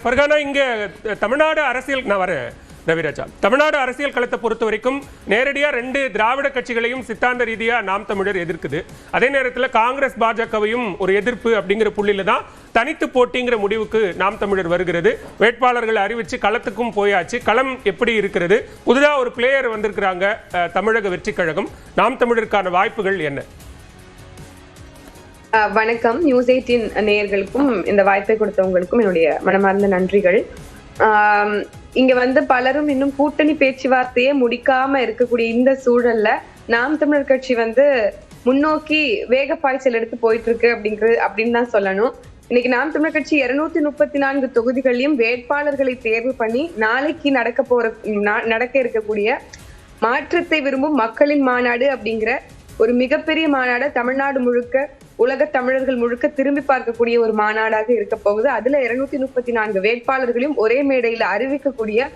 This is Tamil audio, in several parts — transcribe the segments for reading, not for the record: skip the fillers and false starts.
ஃபர்கானா, இங்க தமிழ்நாடு அரசியல் நான் வரேன் ரவிராஜா. தமிழ்நாடு அரசியல் களத்தை பொறுத்த வரைக்கும் நேரடியா ரெண்டு திராவிட கட்சிகளையும் சித்தாந்த ரீதியா நாம் தமிழர் எதிர்க்குது. அதே நேரத்தில் காங்கிரஸ் பாஜகவையும் ஒரு எதிர்ப்பு அப்படிங்கிற புள்ளியில தான் தனித்து போட்டிங்கிற முடிவுக்கு நாம் தமிழர் வருகிறது. வேட்பாளர்களை அறிவிச்சு களத்துக்கும் போயாச்சு. களம் எப்படி இருக்கிறது? புதிதா ஒரு பிளேயர் வந்திருக்கிறாங்க தமிழக வெற்றி கழகம். நாம் தமிழருக்கான வாய்ப்புகள் என்ன? வணக்கம். நியூஸ் 18 நேயர்களுக்கும் இந்த வாய்ப்பை கொடுத்தவங்களுக்கும் என்னுடைய மனமார்ந்த நன்றிகள். இங்க பலரும் இன்னும் கூட்டணி பேச்சுவார்த்தையே முடிக்காம இருக்கக்கூடிய இந்த சூழல்ல நாம் தமிழர் கட்சி முன்னோக்கி வேக பாய்ச்சல் எடுத்து போயிட்டு இருக்கு அப்படின்னு தான் சொல்லணும். இன்னைக்கு நாம் தமிழர் கட்சி 234 தொகுதிகளையும் வேட்பாளர்களை தேர்வு பண்ணி நாளைக்கு நடக்க இருக்கக்கூடிய மாற்றத்தை விரும்பும் மக்களின் மாநாடு அப்படிங்கிற ஒரு மிகப்பெரிய மாநாடு, தமிழ்நாடு முழுக்க, உலக தமிழர்கள் முழுக்க திரும்பி பார்க்கக்கூடிய ஒரு மாநாடாக இருக்க போகுது. அதுல 234 வேட்பாளர்களையும் ஒரே மேடையில அறிவிக்கக்கூடிய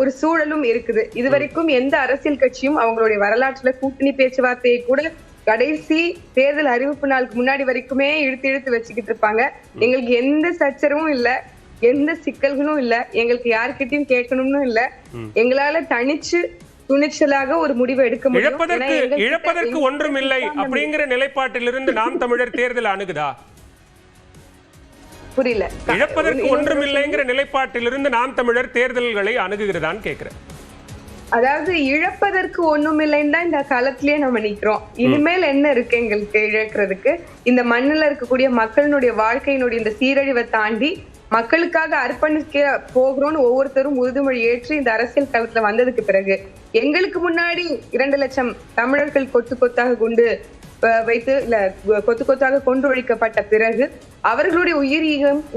ஒரு சூழலும் இருக்குது. இதுவரைக்கும் எந்த அரசியல் கட்சியும் அவங்களுடைய வரலாற்றுல கூட்டணி பேச்சுவார்த்தையை கூட கடைசி தேர்தல் அறிவிப்பு நாளுக்கு முன்னாடி வரைக்குமே இழுத்து வச்சுக்கிட்டு இருப்பாங்க. எங்களுக்கு எந்த சச்சரவும் இல்ல, எந்த சிக்கல்களும் இல்ல, எங்களுக்கு யாருக்கிட்டையும் கேட்கணும்னு இல்ல. எங்களால தனிச்சு துணிச்சலாக ஒரு முடிவை எடுக்க முடியும். இழப்பதற்கு ஒன்றும் இல்லை அப்படிங்கிற நிலைப்பாட்டிலிருந்து நாம் தமிழர் தேர்தல் அணுகுதா? புரியல. இழப்பதற்கு ஒன்றும் இல்லைங்கிற நிலைப்பாட்டிலிருந்து நாம் தமிழர் தேர்தல்களை அணுகுகிறதான்னு கேக்குறேன். அதாவது இழப்பதற்கு ஒண்ணும் இல்லைன்னு தான் இந்த காலத்திலேயே நம்ம நிக்கிறோம். இனிமேல் என்ன இருக்கு எங்களுக்கு இழக்கிறதுக்கு? இந்த மண்ணுல இருக்கக்கூடிய மக்களினுடைய வாழ்க்கையினுடைய இந்த சீரழிவை தாண்டி மக்களுக்காக அர்ப்பணிக்க போகிறோம்னு ஒவ்வொருத்தரும் உறுதிமொழி ஏற்று இந்த அரசியல் களத்துல வந்ததுக்கு பிறகு, எங்களுக்கு முன்னாடி 2 லட்சம் தமிழர்கள் கொத்து கொத்தாக குண்டு வைத்து இல்ல கொத்து கொத்தாக கொன்றொழிக்கப்பட்ட பிறகு, அவர்களுடைய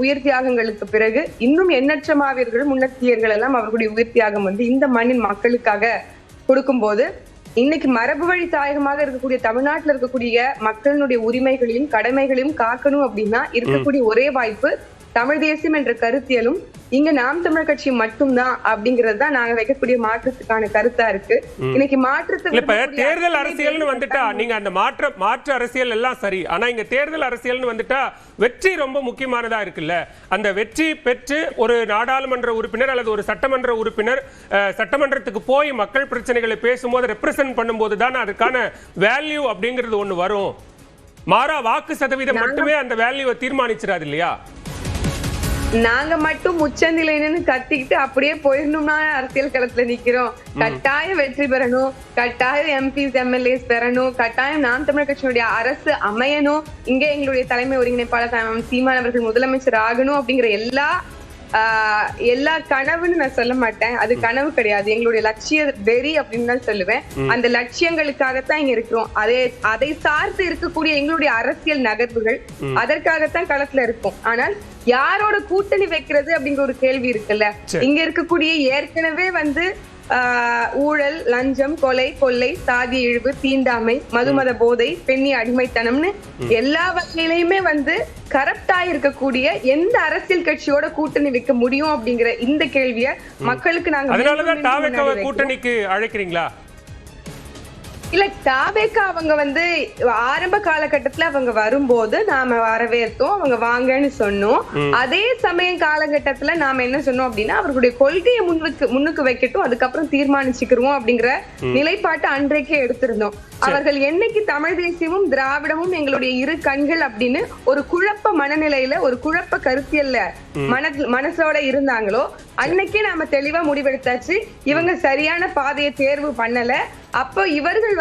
உயிர் தியாகங்களுக்கு பிறகு இன்னும் எண்ணற்ற மாவீரர்கள் முன்னத்தியர்கள் எல்லாம் அவர்களுடைய உயிர் தியாகம் இந்த மண்ணின் மக்களுக்காக கொடுக்கும் போது, இன்னைக்கு மரபு வழி தாயகமாக இருக்கக்கூடிய தமிழ்நாட்டில் இருக்கக்கூடிய மக்களினுடைய உரிமைகளையும் கடமைகளையும் காக்கணும் அப்படின்னா இருக்கக்கூடிய ஒரே வாய்ப்பு தமிழ் தேசியம் என்ற கருத்தியலும் இங்க நாம் தமிழர் கட்சி மட்டும்தான் அப்படிங்கிறது தான் நாங்க வைக்கக்கூடிய மாற்றத்துக்கான கருத்தா இருக்கு. இன்னைக்கு மாற்றத்துக்கு தேர்தல் அரசியல்னு வந்துட்டா நீங்க அந்த மாற்று அரசியல் எல்லாம் சரி, ஆனா இங்க தேர்தல் அரசியல்னு வந்துட்டா வெற்றி ரொம்ப முக்கியமானதா இருக்குல்ல. அந்த வெற்றி பெற்று ஒரு நாடாளுமன்ற உறுப்பினர் அல்லது ஒரு சட்டமன்ற உறுப்பினர் சட்டமன்றத்துக்கு போய் மக்கள் பிரச்சனைகளை பேசும்போது ரெப்ரசன்ட் பண்ணும்போது தான் அதுக்கான வேல்யூ அப்படிங்கிறது ஒண்ணு வரும். மாறா வாக்கு சதவீதம் மட்டுமே அந்த வேல்யூவை தீர்மானிச்சிடாது இல்லையா? நாங்க மட்டும் உச்சநிலைன்னு கத்திக்கிட்டு அப்படியே போயிடணும்னா அரசியல் களத்துல நிக்கிறோம். கட்டாயம் வெற்றி பெறணும், கட்டாயம் எம்பிஸ் எம்எல்ஏஸ் பெறணும், கட்டாயம் நாம் தமிழர் கட்சியினுடைய அரசு அமையணும், இங்க எங்களுடைய தலைமை ஒருங்கிணைப்பாளர் சீமான் அவர்கள் முதலமைச்சர் ஆகணும் அப்படிங்கிற எல்லா கனவுன்னு நான் சொல்ல மாட்டேன். அது கனவு கிடையாது, எங்களுடைய லட்சிய வெறி அப்படின்னு தான் சொல்லுவேன். அந்த லட்சியங்களுக்காகத்தான் இங்க இருக்கிறோம். அதை சார்ந்து இருக்கக்கூடிய எங்களுடைய அரசியல் நகர்வுகள் அதற்காகத்தான் களத்துல இருக்கும். ஆனால் யாரோட கூட்டணி வைக்கிறது அப்படிங்கிற ஒரு கேள்வி இருக்குல்ல. இங்க இருக்கக்கூடிய ஏற்கனவே ஊழல், லஞ்சம், கொலை, கொள்ளை, சாதி இழிவு, தீண்டாமை, மதுமத போதை, பெண்ணி அடிமைத்தனம்னு எல்லா வகையிலையுமே கரப்டா இருக்கக்கூடிய எந்த அரசியல் கட்சியோட கூட்டணி வைக்க முடியும் அப்படிங்கிற இந்த கேள்விய மக்களுக்கு நாங்க கூட்டணிக்கு அழைக்கிறீங்களா? இல்ல, தாவேக்கா அவங்க ஆரம்ப காலகட்டத்துல அவங்க வரும்போது நாம வரவேற்றோம், அவங்க வாங்கன்னு சொன்னோம். அதே சமய காலகட்டத்துல நாம என்ன சொன்னோம் அப்படின்னா, அவர்களுடைய கொள்கையை முன்னுக்கு வைக்கட்டும், அதுக்கப்புறம் தீர்மானிச்சுக்கிறோம் அப்படிங்கிற நிலைப்பாட்டை அன்றைக்கே எடுத்திருந்தோம். அவர்கள் என்னைக்கு தமிழ் தேசியமும் திராவிடமும் எங்களுடைய இரு கண்கள் அப்படின்னு ஒரு குழப்ப மனநிலையில, ஒரு குழப்ப கருத்தியல்ல மனசோட இருந்தாங்களோ, அன்னைக்கே நாம தெளிவா முடிவெடுத்தாச்சு, இவங்க சரியான பாதையை தேர்வு பண்ணல. அப்போ இவர்கள்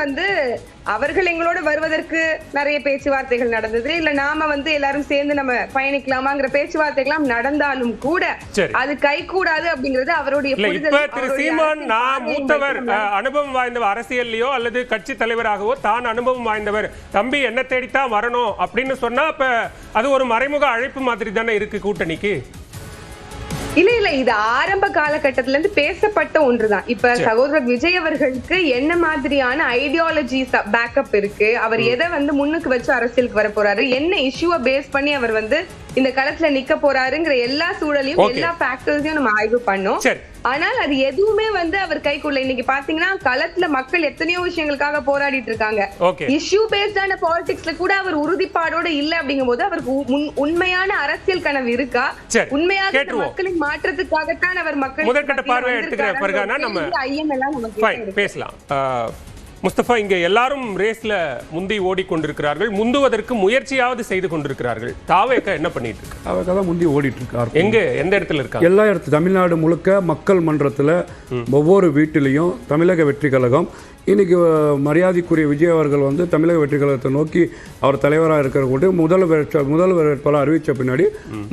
அவர்கள் எங்களோட வருவதற்கு நிறைய பேச்சுவார்த்தைகள் நடந்தது. இல்ல நாம எல்லாரும் சேர்ந்து நம்ம பயணிக்கலாமாங்கிற பேச்சுவார்த்தைகள் நடந்தாலும் கூட அது கை கூடாது அப்படிங்கிறது அவருடைய மூத்தவர், அனுபவம் வாய்ந்தவர், அரசியல்லையோ அல்லது கட்சி தலைவராகவோ தான் அனுபவம் வாய்ந்தவர், தம்பி என்ன தேடித்தான் வரணும் அப்படின்னு சொன்னா அப்ப அது ஒரு மறைமுக அழைப்பு மாதிரி தானே இருக்கு கூட்டணிக்கு. இல்ல, இது ஆரம்ப காலகட்டத்துல இருந்து பேசப்பட்ட ஒன்றுதான். இப்ப சகோதரர் விஜய் அவர்களுக்கு என்ன மாதிரியான ஐடியாலஜி பேக்கப் இருக்கு, அவர் எதை முன்னுக்கு வச்சு அரசியலுக்கு வர போறாரு, என்ன இஷ்யூவை பேஸ் பண்ணி அவர் இந்த களத்துல நிக்க போறாருங்கிற எல்லா சூழலையும் எல்லா ஃபேக்டர்ஸையும் நம்ம ஆய்வு பண்ணோம். ஆனால் அது எதுவுமே வந்து அவர் கைக்குள்ள. இன்னைக்கு பாத்தீங்கன்னா களத்துல மக்கள் எத்தனையோ விஷயங்களுக்காக போராடிட்டு இருக்காங்க. இஷ்யூ பேஸ்டான பாலிடிக்ஸ்ல கூட அவர் உறுதிப்பாடோட இல்ல அப்படிங்கும் போது அவருக்கு உண்மையான அரசியல் கனவு இருக்கா? உண்மையாக மக்களின் மாற்றத்துக்காகத்தான் அவர் மக்கள் முதற்கட்ட பார்வை எடுத்துக்கிறார். நம்ம ஐயம் எல்லாம் நம்ம பேசலாம். முஸ்தபா, இங்க எல்லாரும் ரேஸ்ல முந்தி ஓடிக்கொண்டிருக்கிறார்கள், முந்துவதற்கு முயற்சியாவது செய்து கொண்டிருக்கிறார்கள். தாவேகா என்ன பண்ணிட்டு இருக்கு? தாவேகா தான் முந்தி ஓடிட்டு இருக்காரு. எங்க எந்த இடத்துல இருக்காங்க? எல்லா இடத்துல தமிழ்நாடு முழுக்க மக்கள் மன்றத்துல ஒவ்வொரு வீட்டிலையும் தமிழக வெற்றி கழகம் இன்னைக்கு மரியாதைக்குரிய விஜய் அவர்கள் வந்து தமிழக வெற்றி கழகத்தை நோக்கி அவர் தலைவராக இருக்கிற கூட முதல் வேட்பாளர் அறிவிச்ச பின்னாடி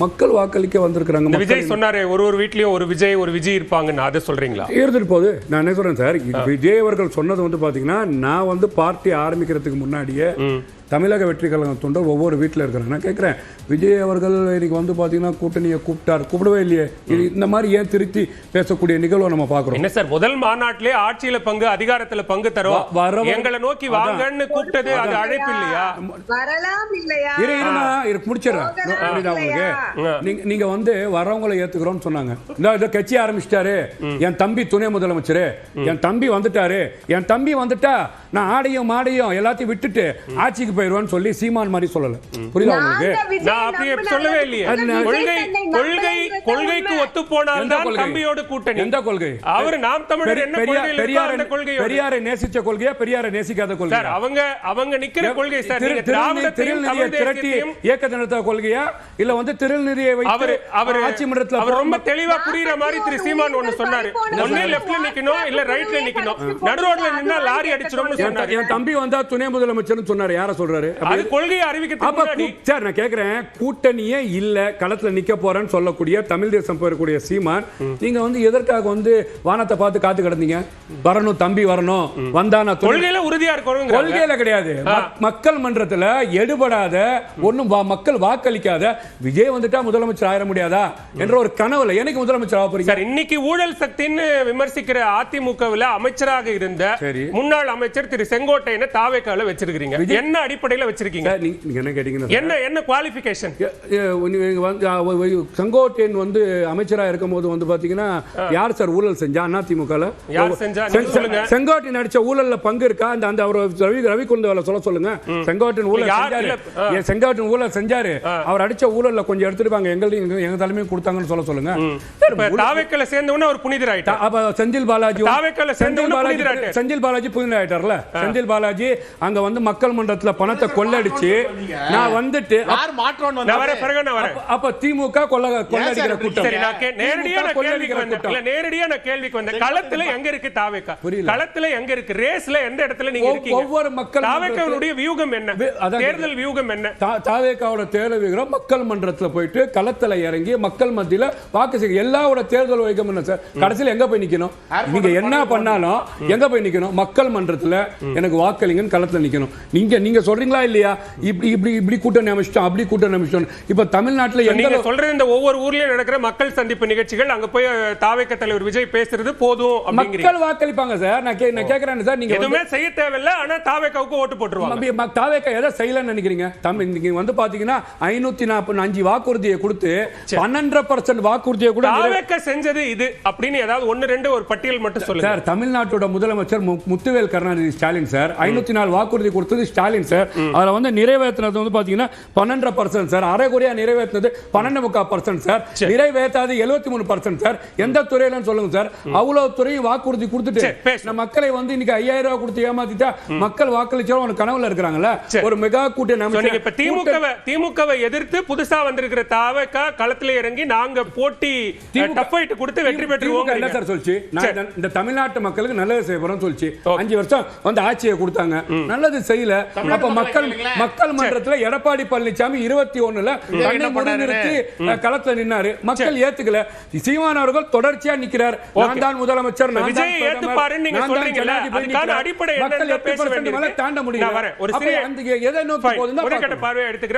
மக்கள் வாக்களிக்க வந்திருக்கிறாங்க. விஜய் சொன்னாரு ஒரு வீட்லயும் ஒரு விஜய் இருப்பாங்கன்னு, அதை சொல்றீங்களா? இருந்துட்டு போகுது. நான் என்ன சொல்றேன் சார், விஜய் அவர்கள் சொன்னது வந்து பாத்தீங்கன்னா, நான் வந்து பார்ட்டி ஆரம்பிக்கிறதுக்கு முன்னாடியே தமிழக வெற்றி கழகம் தொண்டர் ஒவ்வொரு வீட்டில் இருக்கிறாங்க. நான் கேட்குறேன், விஜய் அவர்கள் இன்னைக்கு வந்து பார்த்தீங்கன்னா கூட்டணியை கூப்பிடவே இல்லையே, இந்த மாதிரி ஏன் திருத்தி பேசக்கூடிய நிகழ்வை நம்ம பார்க்குறோம். என்ன சார், முதல் மாநாட்டிலே ஆட்சியில பங்கு அதிகாரத்தில் பங்கு தரும் எங்களை நோக்கி வாங்கன்னு கூப்பிட்டது, அது அழைப்பு இல்லையா? முடிச்சிடறேன். நீங்க வந்து வரவங்களை ஏத்துக்கிறோம்னு சொன்னாங்க. இந்த கட்சி ஆரம்பிச்சிட்டாரு, என் தம்பி துணை முதலமைச்சர், என் தம்பி வந்துட்டாரு, என் தம்பி வந்துட்டா நான் ஆடையும் மாடையும் எல்லாத்தையும் விட்டுட்டு ஆட்சிக்கு போயிருவான்னு சொல்லி சீமான் மாதிரி சொல்லல. புரியுதா உங்களுக்கு? நான் அப்படியே சொல்லவே இல்லையே. கொள்கைக்கு ஒத்து போனால் தான் தம்பியோட கூட்டணி. எந்த கொள்கை? அவர் நாம் தமிழர் என்ன கொள்கை? பெரியாரை நேசிச்ச கொள்கையா, பெரியாரை நேசிக்காத கொள்கை? சார், அவங்க நிக்கிற கொள்கை சார். திருநெல்வேலியை திரட்டி இயக்கத்தை நடத்த கொள்கையா, இல்ல வந்து திருநெல்வேலியை வைத்து அவர் ஆட்சி மன்றத்தில் அவர் ரொம்ப தெளிவா புரியுற மாதிரி திரு சீமான் ஒன்னு சொன்னாரு. ஒண்ணே லெஃப்ட்ல நிக்கணும், இல்ல ரைட்ல நிக்கணும். நடு ரோட்ல நின்னா லாரி அடிச்சிடும்னு சொன்னாரு. என் தம்பி வந்தா துணை முதலமைச்சர்னு சொன்னாரு. யார சொல்றாரு? அது கொள்கையை அறிவிக்கிறதுக்கு சார் நான் கேக்குறேன், கூட்டணியே இல்ல களத்துல நிக்க போறேன்னு சொல்லக்கூடிய தமிழ் தேசம் போறக்கூடிய சீமான், நீங்க வந்து எதற்காக வந்து வானத்தை பார்த்து காத்து கிடந்தீங்க? வரணும், தம்பி வரணும், வந்தானா கொள்கையில உறுதியா இருக்கணும். கொள்கையில கிடையாது. மக்கள் மன்றத்துல எடுபடாத ஒண்ணும் மக்கள் வாக்களிக்காத விஜய் வந்துட்டா முதலமைச்சர் ஆயிட முடியாதா என்ற ஒரு கனவுல எனக்கு முதலமைச்சர் ஆக போறீங்க. இன்னைக்கு ஊழல் சக்தின்னு விமர்சிக்கிற அதிமுகவில் அமைச்சராக இருந்த முன்னாள் அமைச்சர் திரு செங்கோட்டையனை தாவேக்கால வச்சிருக்கீங்க. என்ன அடிப்படையில் வச்சிருக்கீங்க? நீங்க என்ன கேட்டீங்கன்னா என்ன குவாலிஃபிகேஷன்? செங்கோட்டையன் வந்து அமைச்சரா இருக்கும்போது வந்து பாத்தீங்கன்னா யார் சார் ஊழல் செஞ்சா? அதிமுகல யார் செஞ்சா? செங்கோட்டையன் அடிச்ச ஊழல்ல பங்கு இருக்கா? அந்த அவர் ரவி குந்தவல சொல்ல சொல்லுங்க. செங்கோட்டையன் ஊழல் செஞ்சாரு, செங்கோட்டையன் ஊழல் செஞ்சாரு, அவர் அடிச்ச ஊழல்ல கொஞ்சம் எடுத்துருவாங்க, எங்க தலைமையும் கொடுத்தாங்கன்னு சொல்ல சொல்லுங்க. தாவேக்கால சேர்ந்தவன ஒரு புனிதர் ஆயிட்டா. அப்ப செந்தில் பாலாஜி தாவேக்கால சேர்ந்தவன செந்தில் பாலாஜி புனிதர் ஆயிட்டார்ல. செந்தில் பாலாஜி அங்க வந்து மக்கள் மன்றத்துல பணத்தை கொள்ளடிச்சு நான் வந்துட்டு அப்ப திமுக கொள்ளடிக்கிற கூட்டம். நேரடியா நான் கேள்விக்கு வந்தேன். களத்துல எங்க இருக்கு தாவேக்கா? களத்துல எங்க இருக்கு? ரேஸ்ல எந்த இடத்துல நீங்க இருக்கீங்க? ஒவ்வொரு மக்கள் தாவேக்காவுடைய வியூகம் என்ன? தேர்தல் வியூகம் என்ன? தாவேக்காவோட தேர்தல் வியூகம் மக்கள் மன்றத்துல போயிட்டு களத்துல இறங்கி மக்கள் மத்தியில வாக்கு செய்ய. எல்லாரோட தேர்தல் வியூகம் என்ன சார்? கடைசியில் எங்க போய் நிக்கணும்? நீங்க என்ன பண்ணாலும் எங்க போய் நிக்கணும்? மக்கள் மன்றத்துல எனக்கு வாக்களிங்கன்னு களத்துல நிக்கணும். நீங்க சொல்றீங்களா இல்லையா? இப்படி கூட்டணி அமைச்சிட்டோம், அப்படி கூட்டணி அமைச்சிட்டோம். இப்ப தமிழ்நாட்டுல நீங்க சொல்ற இந்த ஒவ்வொரு ஊர்லயும் நடக்கிற மக்கள் சந்திப்பு நிகழ்ச்சிகள், அங்க போய் தாவேக்கா தலைவர் விஜய் பேசுறது போதும், மக்கள் வாக்களிப்பாங்க சார். நான் கேக்குறேன் சார், நீங்க எதுவுமே செய்ய தேவையில்லை, ஆனா தாவேக்காவுக்கு ஓட்டு போட்டுருவாங்க. தாவேக்கா எதை செய்யலன்னு நினைக்கிறீங்க? நீங்க வந்து பாத்தீங்கன்னா 545 வாக்குறுதியை கொடுத்து 12% வாக்குறுதியை கூட தாவேக்கா செஞ்சது இது அப்படின்னு ஏதாவது 1-2 ஒரு பட்டியல் மட்டும் சொல்லுங்க சார். தமிழ்நாட்டோட முதலமைச்சர் முத்துவேல் கருணாநிதி ஸ்டாலின் சார் 504 வாக்குறுதி கொடுத்தது ஸ்டாலின் சார். அதுல வந்து நிறைவேற்றினது வந்து பாத்தீங்கன்னா 12% சார். அரைகுறையா நிறைவேற்றினது 12.5% சார். நிறைவேற்றாது 73% சார். எந்த துறையில சொல்லுங்க சார்? அவ்வளவு துறையும் வாக்குறுதி கொடுத்துட்டு மக்களை வந்து இன்னைக்கு 5000 ரூபாய் கொடுத்து ஏமாத்திட்டா மக்கள் வாக்களிச்சவங்க ஒரு கனவுல இருக்கிறாங்கல்ல. ஒரு மெகா கூட்டணி இப்ப திமுகவை எதிர்த்து புதுசா வந்திருக்கிற தாவேக்கா களத்துல இறங்கி நாங்க போட்டி டஃப் ஃபைட் கொடுத்து வெற்றி பெற்றுவோம் என்ன சார் சொல்லிச்சு? இந்த தமிழ்நாட்டு மக்களுக்கு நல்லது செய்ய போறோம் சொல்லிச்சு. 5 வருஷம் வந்து ஆட்சியை கொடுத்தாங்க, நல்லது செய்யல. அப்ப மக்கள் மன்றத்துல எடப்பாடி பழனிசாமி 21ல நிறுத்தி களத்துல நின்னாரு, மக்கள் ஏத்துக்கல. சீமான் அவர்கள் தொடர்ச்சியா நிக்கிறார், நான் தான் முதலமைச்சர், விஜய் ஏத்துப்பாருன்னு நீங்க சொல்றீங்கல்ல, அதுக்கான அடிப்படை என்ன? தாண்ட முடியல. எதை நோக்கி போகுதுன்னா பார்வையை எடுத்துக்கிறேன்.